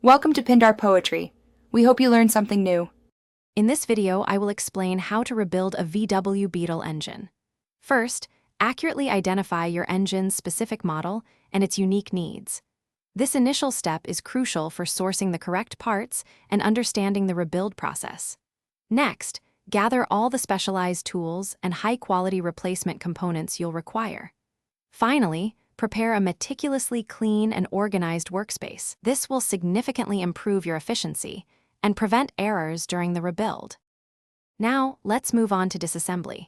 Welcome to Pindar Poetry. We hope you learned something new. In this video, I will explain how to rebuild a VW Beetle engine. First, accurately identify your engine's specific model and its unique needs. This initial step is crucial for sourcing the correct parts and understanding the rebuild process. Next, gather all the specialized tools and high-quality replacement components you'll require. Finally, prepare a meticulously clean and organized workspace. This will significantly improve your efficiency and prevent errors during the rebuild. Now, let's move on to disassembly.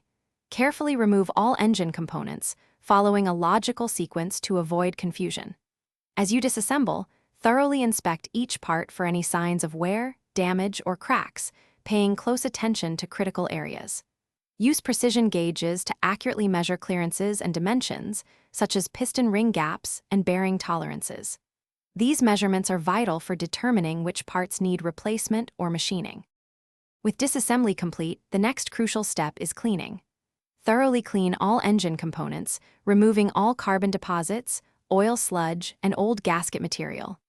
Carefully remove all engine components, following a logical sequence to avoid confusion. As you disassemble, thoroughly inspect each part for any signs of wear, damage, or cracks, paying close attention to critical areas. Use precision gauges to accurately measure clearances and dimensions, such as piston ring gaps and bearing tolerances. These measurements are vital for determining which parts need replacement or machining. With disassembly complete, the next crucial step is cleaning. Thoroughly clean all engine components, removing all carbon deposits, oil sludge, and old gasket material.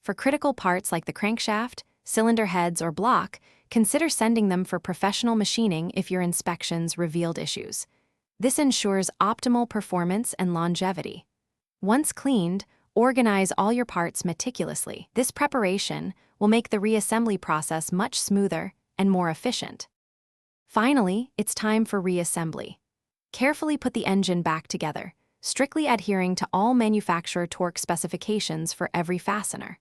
For critical parts like the crankshaft, cylinder heads, or block, consider sending them for professional machining if your inspections revealed issues. This ensures optimal performance and longevity. Once cleaned, organize all your parts meticulously. This preparation will make the reassembly process much smoother and more efficient. Finally, it's time for reassembly. Carefully put the engine back together, strictly adhering to all manufacturer torque specifications for every fastener.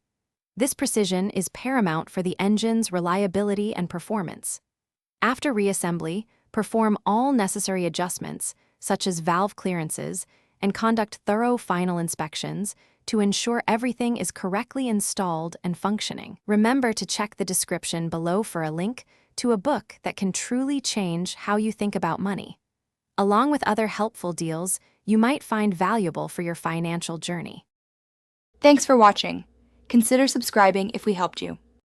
This precision is paramount for the engine's reliability and performance. After reassembly, perform all necessary adjustments, such as valve clearances, and conduct thorough final inspections to ensure everything is correctly installed and functioning. Remember to check the description below for a link to a book that can truly change how you think about money. Along with other helpful deals you might find valuable for your financial journey. Thanks for watching. Consider subscribing if we helped you.